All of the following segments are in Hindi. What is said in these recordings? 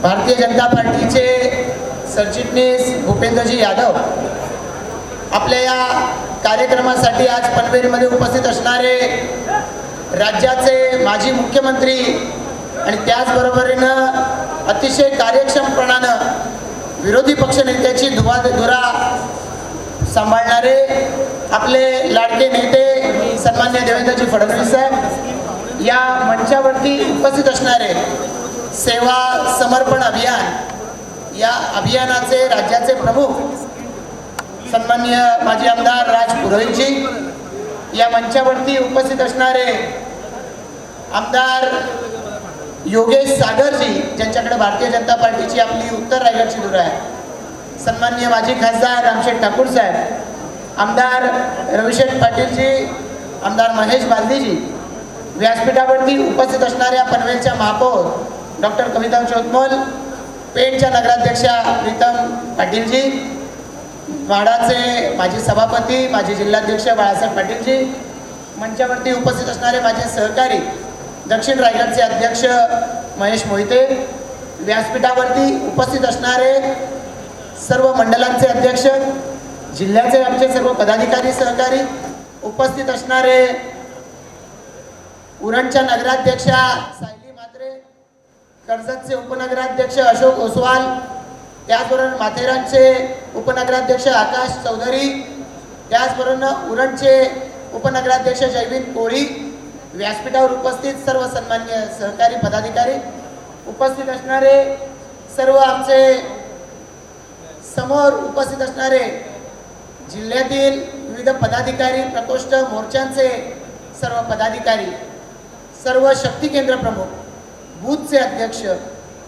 भारतीय जनता पार्टीचे सरचिटणीस भूपेंद्रजी यादव आपल्या या कार्यक्रमासाठी आज पनवेलमध्ये उपस्थित असणारे राज्याचे माजी मुख्यमंत्री आणि त्याचबरोबरीनं अतिशय कार्यक्षमपणानं विरोधी पक्षनेत्याची धुरा सांभाळणारे आपले लाडके नेते सन्मान्य देवेंद्रजी फडणवीस साहेब, या मंचावरती उपस्थित असणारे सेवा समर्पण अभियान या अभियानाचे राज्याचे प्रमुख सन्मान्य माजी आमदार राज पुरोहितजी, या मंचावरती उपस्थित असणारे आमदार योगेश सागरजी ज्यांच्याकडे भारतीय जनता पार्टीची आपली उत्तर रायगडची धुरा आहे, सन्मान्य माजी खासदार रामशेठ ठाकूर साहेब, आमदार रविशेठ पाटीलजी, आमदार महेश बालदीजी, व्यासपीठावरती उपस्थित असणाऱ्या पनवेलच्या महापौर डॉक्टर कविता चौतमोल, पेणच्या नगराध्यक्षा प्रीतम पाटीलजी, माडाचे माजी सभापती माजी जिल्हाध्यक्ष बाळासाहेब पाटीलजी, मंचावरती उपस्थित असणारे माझे सहकारी दक्षिण रायगडचे अध्यक्ष महेश मोहिते, व्यासपीठावरती उपस्थित असणारे सर्व मंडलांचे अध्यक्ष, जिल्ह्याचे आमचे सर्व पदाधिकारी सहकारी, उपस्थित असणारे उरणच्या नगराध्यक्षा सायली म्हात्रे, कर्जतचे उपनगराध्यक्ष अशोक ओसवाल, त्याचबरोबर माथेरानचे उपनगराध्यक्ष आकाश चौधरी, त्याचबरोबर उरणचे उपनगराध्यक्ष जयवीन कोळी, व्यासपीठावर उपस्थित सर्व सन्मान्य सहकारी पदाधिकारी, उपस्थित असणारे सर्व आमचे समोर उपस्थित असणारे जिल्ह्यातील विविध पदाधिकारी, प्रकोष्ठ, मोर्चांचे सर्व पदाधिकारी, सर्व शक्ती केंद्र प्रमुख, बूथचे अध्यक्ष,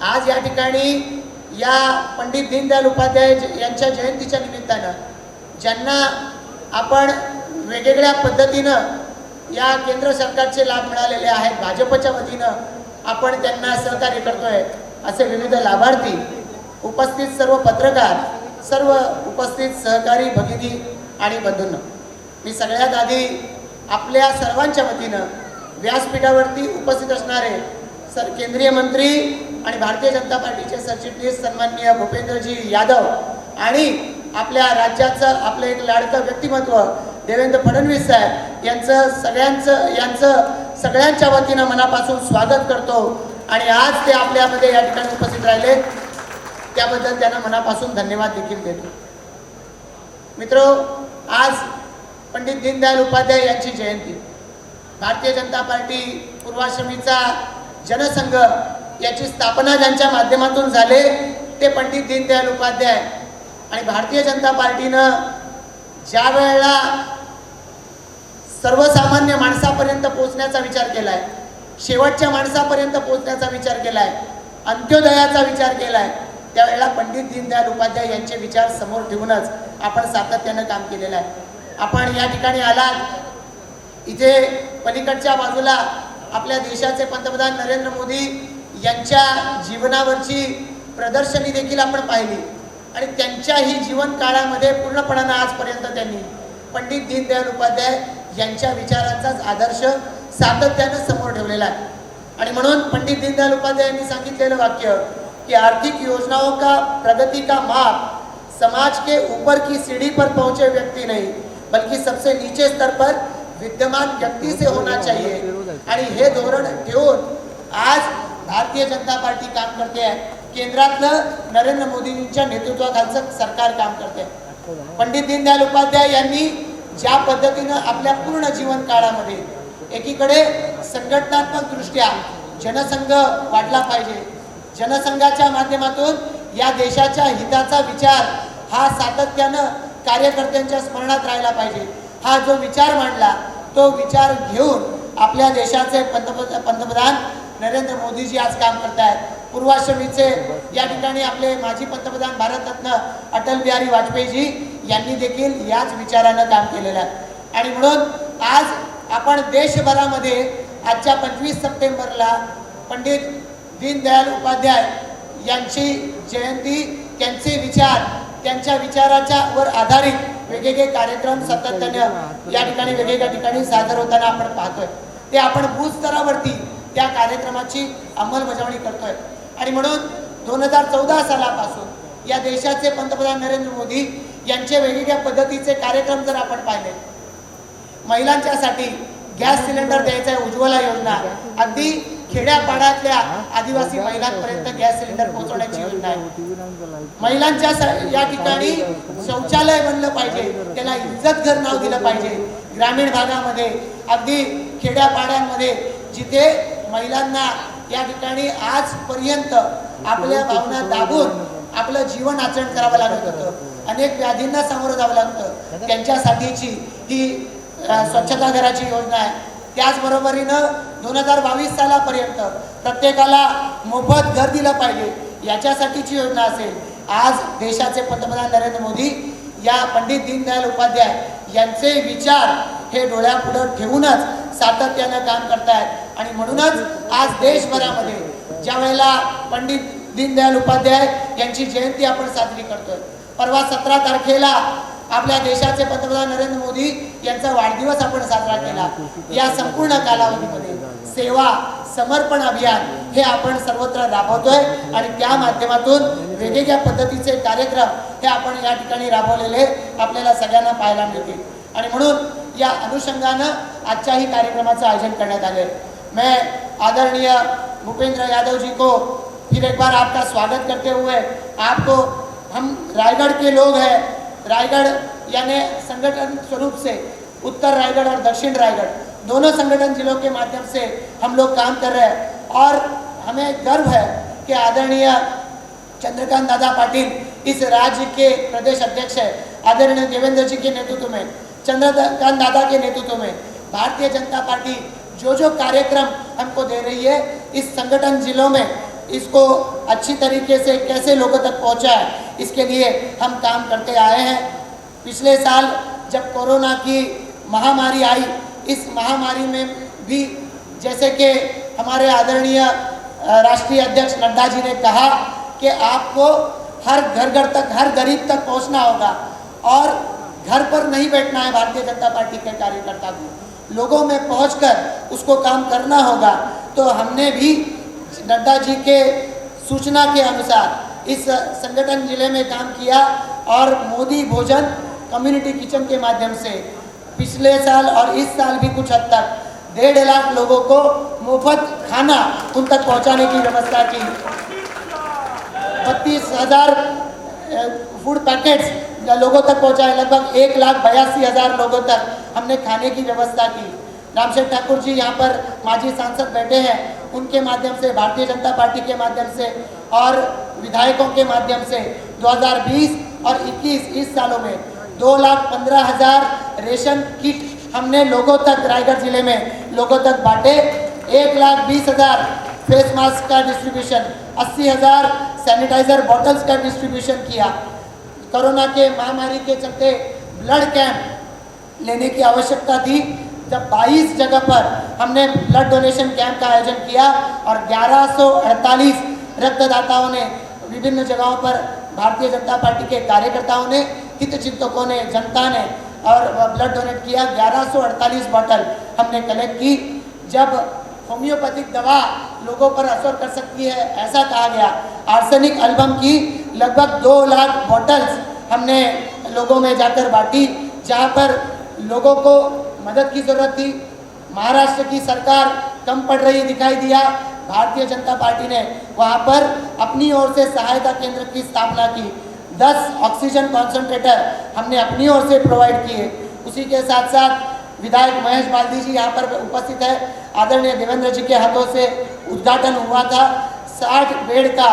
आज या ठिकाणी या पंडित दीनदयाल उपाध्याय यांच्या जयंतीच्या निमित्तानं ज्यांना आपण वेगवेगळ्या पद्धतीनं या केंद्र सरकारचे लाभ मिळालेले आहेत, भाजपच्या वतीनं आपण त्यांना सहकार्य करतोय, असे विविध लाभार्थी, उपस्थित सर्व पत्रकार, सर्व उपस्थित सहकारी भगिनी आणि बंधूंनो, मी सगळ्यात आधी आपल्या सर्वांच्या वतीनं व्यासपीठावरती उपस्थित असणारे केंद्रीय मंत्री आणि भारतीय जनता पार्टीचे सरचिटणीस सन्माननीय भूपेंद्रजी यादव आणि आपल्या राज्याचं आपलं एक लाडकं व्यक्तिमत्व देवेंद्र फडणवीस साहेब यांचं सगळ्यांच्या वतीनं मनापासून स्वागत करतो आणि आज ते आपल्यामध्ये या ठिकाणी उपस्थित राहिले त्याबद्दल त्यांना मनापासून धन्यवाद देखील देतो. मित्रो, आज पंडित दीनदयाल उपाध्याय यांची जयंती, भारतीय जनता पार्टी पूर्वाश्रमीचा जनसंघ याची स्थापना ज्यांच्या माध्यमातून झाले ते पंडित दीनदयाल उपाध्याय आणि भारतीय जनता पार्टीनं ज्या वेळेला सर्वसामान्य माणसापर्यंत पोहोचण्याचा विचार केलाय, शेवटच्या माणसापर्यंत पोहोचण्याचा विचार केलाय, अंत्योदयाचा विचार केलाय, त्यावेळेला पंडित दीनदयाल उपाध्याय यांचे विचार समोर ठेवूनच आपण सातत्यानं काम केलेलं आहे. आपण या ठिकाणी आलात, इथे पलीकडच्या बाजूला आपल्या देशाचे पंतप्रधान नरेंद्र मोदी यांच्या जीवनावरची प्रदर्शनी देखील आपण पाहिली आणि त्यांच्याही जीवन काळामध्ये पूर्णपणानं आजपर्यंत त्यांनी पंडित दीनदयाल उपाध्याय यांच्या विचारांचाच आदर्श सातत्यानं समोर ठेवलेला आहे. आणि म्हणून पंडित दीनदयाल उपाध्याय यांनी सांगितलेलं वाक्य कि आर्थिक योजनाओं का प्रगति का माप समाज के ऊपर की सीढ़ी पर पहुंचे व्यक्ति नहीं बल्कि सबसे नीचे स्तर पर विद्यमान व्यक्ति से होना चाहिए. आणि हे धोरण ठेवून आज भारतीय जनता पार्टी काम करते आहे. केंद्रातलं नरेंद्र मोदींच्या नेतृत्वाखालचं सरकार काम करते. पंडित दीनदयाल उपाध्याय यांनी ज्या पद्धतीनं आपल्या पूर्ण जीवन काळामध्ये एकीकडे संघटनात्मक दृष्ट्या जनसंघ वाढला पाहिजे, जनसंघाच्या माध्यमातून या देशाच्या हिताचा विचार हा सातत्यानं कार्यकर्त्यांच्या स्मरणात राहिला पाहिजे, हा जो विचार मांडला तो विचार घेऊन आपल्या देशाचे पंतप्रधान नरेंद्र मोदीजी आज काम करत आहेत. पूर्वाश्रमीचे या ठिकाणी आपले माजी पंतप्रधान भारतरत्न अटल बिहारी वाजपेयीजी यांनी देखील याच विचारानं काम केलेलं आहे. आणि म्हणून आज आपण देशभरामध्ये आजच्या 25 सप्टेंबरला पंडित दीनदयाल उपाध्याय यांची जयंती, त्यांचे विचार, त्यांच्या विचाराच्या वर आधारित वेगवेगळे कार्यक्रम सातत्याने या ठिकाणी वेगवेगळ्या ठिकाणी सादर होताना आपण पाहतोय. ते आपण बूथ स्तरावरती त्या कार्यक्रमाची अंमलबजावणी करतोय. आणि म्हणून 2014 सालापासून या देशाचे पंतप्रधान नरेंद्र मोदी यांचे वेगवेगळ्या पद्धतीचे कार्यक्रम जर आपण पाहिले, महिलांच्यासाठी गॅस सिलेंडर द्यायचा आहे, उज्ज्वला योजना, अगदी खेड्यापाड्यातल्या आदिवासी महिलांपर्यंत गॅस सिलेंडर पोहोचवण्याची योजना आहे. महिलांच्या या ठिकाणी शौचालय बनलं पाहिजे, त्याला इज्जत घर नाव दिलं पाहिजे. ग्रामीण भागामध्ये अगदी खेड्यापाड्यांमध्ये जिथे महिलांना या ठिकाणी आजपर्यंत आपल्या भावना दाबून आपलं जीवन आचरण करावं लागत होतं, अनेक व्याधींना सामोरं जावं लागतं, त्यांच्यासाठीची ही स्वच्छतागृहाची योजना आहे. त्याचबरोबरीनं 2022 सालापर्यंत प्रत्येकाला मोफत घर दिलं पाहिजे याच्यासाठीची योजना असेल. आज देशाचे पंतप्रधान नरेंद्र मोदी या पंडित दीनदयाल उपाध्याय यांचे विचार हे डोळ्यापुढं ठेवूनच सातत्यानं काम करतायत आणि म्हणूनच आज देशभरामध्ये ज्या वेळेला पंडित दीनदयाल उपाध्याय यांची जयंती आपण साजरी करतोय, परवा 17 तारखेला आपल्या देशाचे पंतप्रधान नरेंद्र मोदी यांचा वाढदिवस आपण साजरा केला. या संपूर्ण कालावधीमध्ये सेवा समर्पण अभियान हे आपण सर्वत्र राबवतोय आणि त्या माध्यमातून वेगवेगळ्या पद्धतीचे कार्यक्रम हे आपण या ठिकाणी राबवलेले आपल्याला सगळ्यांना पाहायला मिळतील आणि म्हणून या अनुषंगानं आजच्याही कार्यक्रमाचं आयोजन करण्यात आले. मैं आदरणीय भूपेंद्र यादव जी को फिर एक बार आपका स्वागत करते हुए, आपको हम रायगढ़ के लोग हैं, रायगढ़ यानी संगठन स्वरूप से उत्तर रायगढ़ और दक्षिण रायगढ़ दोनों संगठन जिलों के माध्यम से हम लोग काम कर रहे हैं और हमें गर्व है कि आदरणीय चंद्रकांत दादा पाटिल इस राज्य के प्रदेश अध्यक्ष है. आदरणीय देवेंद्र जी के नेतृत्व में, चंद्रकांत दादा के नेतृत्व में भारतीय जनता पार्टी जो कार्यक्रम हमको दे रही है, इस संगठन जिलों में इसको अच्छी तरीके से कैसे लोगों तक पहुंचाए, इसके लिए हम काम करते आए हैं. पिछले साल जब कोरोना की महामारी आई, इस महामारी में भी जैसे कि हमारे आदरणीय राष्ट्रीय अध्यक्ष नड्डा जी ने कहा कि आपको हर घर तक, हर गरीब तक पहुंचना होगा और घर पर नहीं बैठना है. भारतीय जनता पार्टी के कार्यकर्ता को लोगों में पहुंचकर उसको काम करना होगा. तो हमने भी नड्डा जी के सूचना के अनुसार इस संगठन जिले में काम किया और मोदी भोजन कम्युनिटी किचन के माध्यम से पिछले साल और इस साल भी कुछ हद तक 1.5 लाख लोगों को मुफ्त खाना उन तक पहुंचाने की व्यवस्था की. 32,000 फूड पैकेट्स लोगों तक पहुंचाए. लगभग 1,82,000 लोगों तक हमने खाने की व्यवस्था की. रामशेठ ठाकुर जी यहाँ पर माजी सांसद बैठे हैं, उनके माध्यम से, भारतीय जनता पार्टी के माध्यम से और विधायकों के माध्यम से 2020 और 21 इस सालों में 2,15,000 रेशन किट हमने लोगों तक, रायगढ़ जिले में लोगों तक बांटे. 1,20,000 फेस मास्क का डिस्ट्रीब्यूशन, 80,000 सैनिटाइजर बॉटल्स का डिस्ट्रीब्यूशन किया. कोरोना के महामारी के चलते ब्लड कैंप लेने की आवश्यकता थी, जब 22 जगह पर हमने ब्लड डोनेशन कैंप का आयोजन किया और 1148 रक्तदाताओं ने विभिन्न जगहों पर, भारतीय जनता पार्टी के कार्यकर्ताओं ने, हितचिंतकों ने, जनता ने और ब्लड डोनेट किया. 1148 बॉटल हमने कलेक्ट की. जब होम्योपैथिक दवा लोगों पर असर कर सकती है ऐसा कहा गया, आर्सेनिक एल्बम की लगभग 2 लाख बॉटल्स हमने लोगों में जाकर बांटी, जहाँ पर लोगों को मदद की ज़रूरत थी. महाराष्ट्र की सरकार कम पड़ रही दिखाई दिया, भारतीय जनता पार्टी ने वहाँ पर अपनी ओर से सहायता केंद्र की स्थापना की. 10 ऑक्सीजन कॉन्सेंट्रेटर हमने अपनी ओर से प्रोवाइड किए. उसी के साथ साथ विधायक महेश बाल्दी जी यहाँ पर उपस्थित है, आदरणीय देवेंद्र जी के हाथों से उद्घाटन हुआ था. 60 बेड का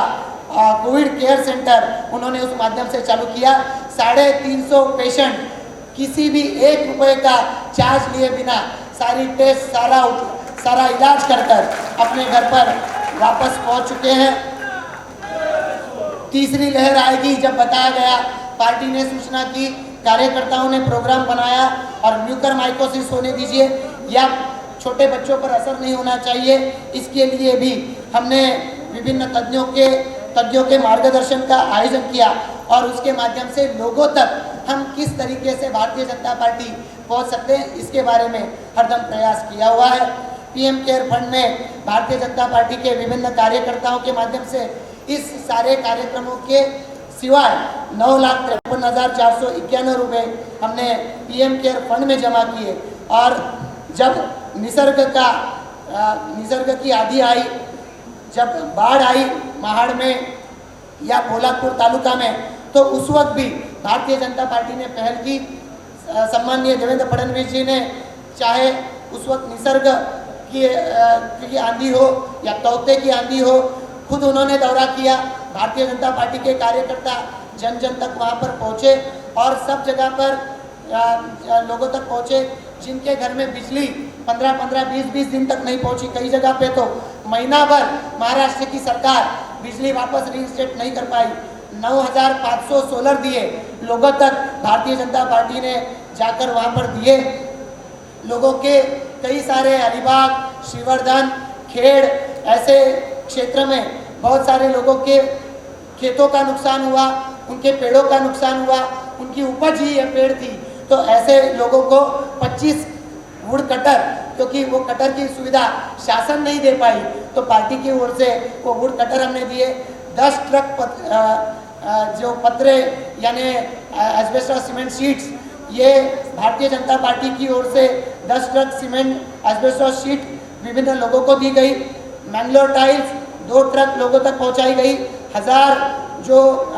कोविड केयर सेंटर उन्होंने उस माध्यम से चालू किया. 350 पेशेंट किसी भी 1 रुपये का चार्ज लिए बिना सारी टेस्ट, सारा इलाज कर अपने घर पर वापस पहुंच चुके हैं. तीसरी लहर आएगी जब बताया गया, पार्टी ने सूचना की, कार्यकर्ताओं ने प्रोग्राम बनाया और म्यूकरमाइकोसिस होने दीजिए या छोटे बच्चों पर असर नहीं होना चाहिए, इसके लिए भी हमने विभिन्न तज्ञों के मार्गदर्शन का आयोजन किया और उसके माध्यम से लोगों तक हम किस तरीके से भारतीय जनता पार्टी पहुंच सकते हैं, इसके बारे में हरदम प्रयास किया हुआ है. पीएम केयर फंड में भारतीय जनता पार्टी के विभिन्न कार्यकर्ताओं के माध्यम से इस सारे कार्यक्रमों के सिवाय 9,53,491 रुपये हमने पीएम केयर फंड में जमा किए। और जब निसर्ग की आंधी आई, जब बाढ़ आई महाड़ में या पोलादपुर तालुका में, तो उस वक्त भी भारतीय जनता पार्टी ने पहल की। सम्माननीय देवेंद्र फडणवीस जी ने, चाहे उस वक्त निसर्ग की आंधी हो या तौते की आंधी हो, खुद उन्होंने दौरा किया। भारतीय जनता पार्टी के कार्यकर्ता जन जन तक वहाँ पर पहुँचे और सब जगह पर लोगों तक पहुँचे जिनके घर में बिजली 15-15, 20-20 दिन तक नहीं पहुँची। कई जगह पे तो महीना भर महाराष्ट्र की सरकार बिजली वापस रीइंस्टेट नहीं कर पाई। 9,500 सोलर दिए लोगों तक भारतीय जनता पार्टी ने जाकर वहाँ पर दिए। लोगों के कई सारे अलीबाग, श्रीवर्धन, खेड़ ऐसे क्षेत्र में बहुत सारे लोगों के खेतों का नुकसान हुआ, उनके पेड़ों का नुकसान हुआ, उनकी उपज ही ये पेड़ थी। तो ऐसे लोगों को 25 वुड कटर, क्योंकि वो कटर की सुविधा शासन नहीं दे पाई, तो पार्टी की ओर से वो वुड कटर हमने दिए। 10 ट्रक जो पत्रे यानी एस्बेस्टॉस सीमेंट शीट्स, ये भारतीय जनता पार्टी की ओर से 10 ट्रक सीमेंट एस्बेस्टॉस शीट विभिन्न लोगों को दी गई। मैंगलोर टाइल्स 2 ट्रक लोगों तक पहुंचाई गई। 1000 जो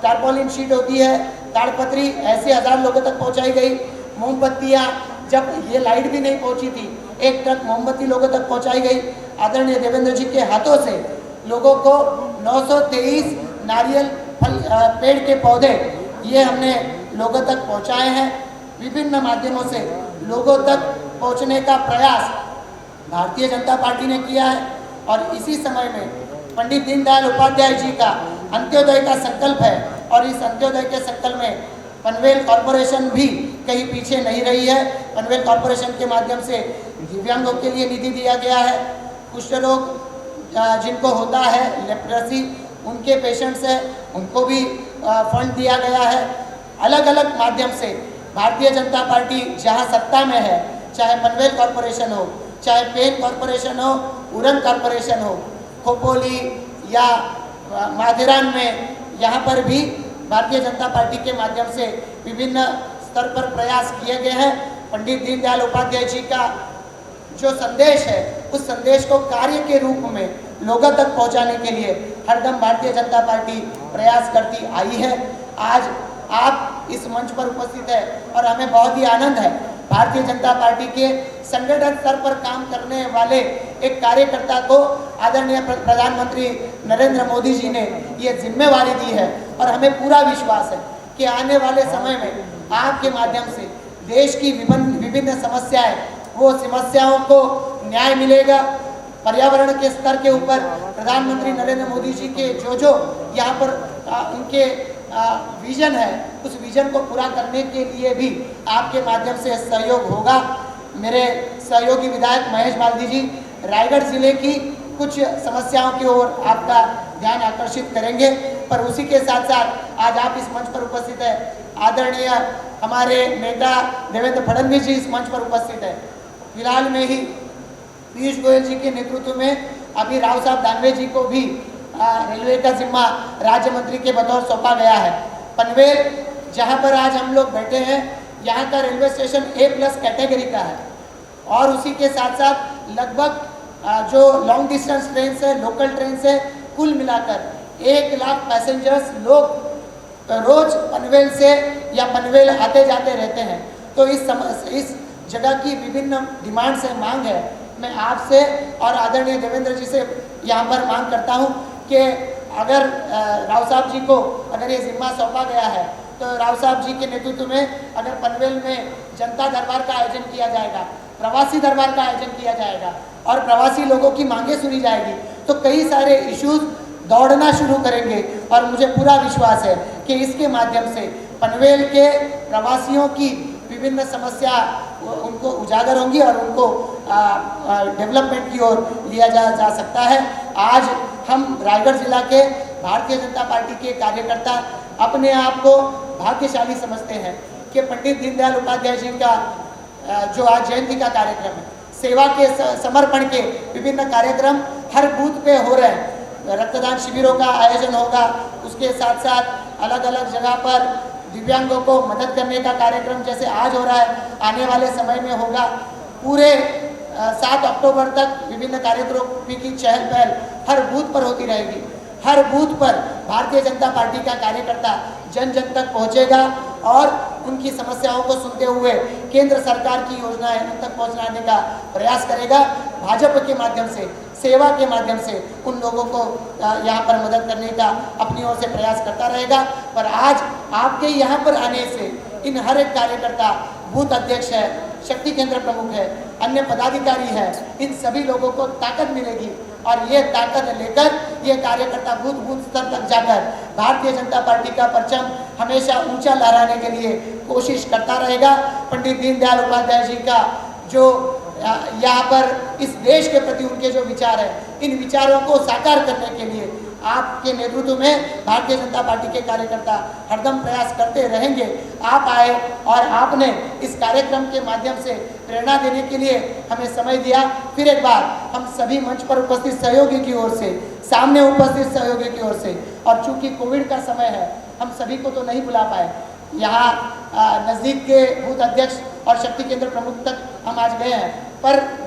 टारपोलिन शीट होती है, ताड़पत्री, ऐसे 1000 लोगों तक पहुंचाई गई। मोमबत्तियाँ, जब ये लाइट भी नहीं पहुंची थी, 1 ट्रक मोमबत्ती लोगों तक पहुंचाई गई। आदरणीय देवेंद्र जी के हाथों से लोगों को 923 नारियल फल पेड़ के पौधे ये हमने लोगों तक पहुंचाए हैं। विभिन्न माध्यमों से लोगों तक पहुंचने का प्रयास भारतीय जनता पार्टी ने किया है। और इसी समय में पंडित दीनदयाल उपाध्याय जी का अंत्योदय का संकल्प है, और इस अंत्योदय के संकल्प में पनवेल कॉरपोरेशन भी कहीं पीछे नहीं रही है। पनवेल कॉरपोरेशन के माध्यम से दिव्यांगों के लिए निधि दिया गया है। कुष्ठ रोग जिनको होता है, लेप्रेसी, उनके पेशेंट्स हैं, उनको भी फंड दिया गया है। अलग अलग माध्यम से भारतीय जनता पार्टी जहां सत्ता में है, चाहे पनवेल कॉरपोरेशन हो, चाहे पेन कॉरपोरेशन हो, उरन कॉरपोरेशन हो, खोपोली या माथेरान में, यहाँ पर भी भारतीय जनता पार्टी के माध्यम से विभिन्न स्तर पर प्रयास किए गए हैं। पंडित दीनदयाल उपाध्याय जी का जो संदेश है, उस संदेश को कार्य के रूप में लोगों तक पहुंचाने के लिए हरदम भारतीय जनता पार्टी प्रयास करती आई है। आज आप इस मंच पर उपस्थित है और हमें बहुत ही आनंद है। भारतीय जनता पार्टी के संगठन स्तर पर काम करने वाले एक कार्यकर्ता को आदरणीय प्रधानमंत्री नरेंद्र मोदी जी ने ये जिम्मेवारी दी है, और हमें पूरा विश्वास है कि आने वाले समय में आपके माध्यम से देश की विभिन्न समस्याएं, वो समस्याओं को न्याय मिलेगा। पर्यावरण के स्तर के ऊपर प्रधानमंत्री नरेंद्र मोदी जी के जो यहाँ पर उनके विजन है, उस विजन को पूरा करने के लिए भी आपके माध्यम से सहयोग होगा। मेरे सहयोगी विधायक महेश बाल्दी जी रायगढ़ जिले की कुछ समस्याओं की ओर आपका ध्यान आकर्षित करेंगे, पर उसी के साथ साथ आज आप इस मंच पर उपस्थित है। आदरणीय हमारे नेता देवेंद्र फडणवीस जी इस मंच पर उपस्थित है। फिलहाल में ही पीयूष गोयल जी के नेतृत्व में अभी राव साहब दानवे जी को भी रेलवे का जिम्मा राज्य मंत्री के बतौर सौंपा गया है। पनवेल जहां पर आज हम लोग बैठे हैं, यहाँ का रेलवे स्टेशन A+ कैटेगरी का है, और उसी के साथ साथ लगभग जो लॉन्ग डिस्टेंस ट्रेन है, लोकल ट्रेन है, कुल मिलाकर 1 लाख पैसेंजर्स लोग रोज पनवेल से या पनवेल आते जाते रहते हैं। तो इस जगह की विभिन्न डिमांड्स है, मांग है। मैं आपसे और आदरणीय देवेंद्र जी से यहाँ पर मांग करता हूँ कि अगर राव साहब जी को अगर ये जिम्मा सौंपा गया है, तो राव साहब जी के नेतृत्व में अगर पनवेल में जनता दरबार का आयोजन किया जाएगा, प्रवासी दरबार का आयोजन किया जाएगा और प्रवासी लोगों की मांगे सुनी जाएगी, तो कई सारे इश्यूज दौड़ना शुरू करेंगे। और मुझे पूरा विश्वास है कि इसके माध्यम से पनवेल के प्रवासियों की विभिन्न समस्या उनको उजागर होंगी और उनको डेवलपमेंट की ओर लिया जा सकता है। आज हम रायगढ़ जिला के भारतीय जनता पार्टी के कार्यकर्ता अपने आप को भाग्यशाली समझते हैं कि पंडित दीनदयाल उपाध्याय जी का जो आज जयंती का कार्यक्रम है, सेवा के समर्पण के विभिन्न कार्यक्रम हर बूथ पे हो रहे हैं। रक्तदान शिविरों का आयोजन होगा। उसके साथ साथ अलग अलग जगह पर दिव्यांगों को मदद करने का कार्यक्रम जैसे आज हो रहा है, आने वाले समय में होगा। पूरे 7 अक्टूबर तक विभिन्न कार्यक्रमों की चहल पहल हर बूथ पर होती रहेगी। हर बूथ पर भारतीय जनता पार्टी का कार्यकर्ता जन जन तक पहुंचेगा और उनकी समस्याओं को सुनते हुए केंद्र सरकार की योजनाएं उन तक पहुंचाने का प्रयास करेगा। भाजपा के माध्यम से, सेवा के माध्यम से उन लोगों को यहाँ पर मदद करने का अपनी ओर से प्रयास करता रहेगा। पर आज आपके यहाँ पर आने से इन हर एक कार्यकर्ता, बूथ अध्यक्ष है, शक्ति केंद्र प्रमुख है, अन्य पदाधिकारी है, इन सभी लोगों को ताकत मिलेगी और ये ताकत लेकर ये कार्यकर्ता बूथ बूथ स्तर तक जाकर भारतीय जनता पार्टी का परचम हमेशा ऊंचा लहराने के लिए कोशिश करता रहेगा। पंडित दीनदयाल उपाध्याय जी का जो यहाँ पर इस देश के प्रति उनके जो विचार है, इन विचारों को साकार करने के लिए आपके नेतृत्व में भारतीय जनता पार्टी के कार्यकर्ता हरदम प्रयास करते रहेंगे। आप आए और आपने इस कार्यक्रम के माध्यम से प्रेरणा देने के लिए हमें समय दिया। फिर एक बार हम सभी मंच पर उपस्थित सहयोगी की ओर से, सामने उपस्थित सहयोगी की ओर से, और चूंकि कोविड का समय है हम सभी को तो नहीं बुला पाए, यहाँ नज़दीक के बूथ अध्यक्ष और शक्ति केंद्र प्रमुख तक हम आज गए हैं, पर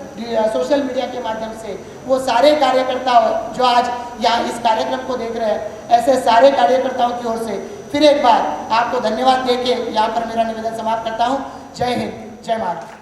सोशल मीडिया के माध्यम से वो सारे कार्यकर्ता जो आज यहाँ इस कार्यक्रम को देख रहे हैं, ऐसे सारे कार्यकर्ताओं की ओर से फिर एक बार आपको धन्यवाद देके यहाँ पर मेरा निवेदन समाप्त करता हूँ। जय हिंद, जय भारत।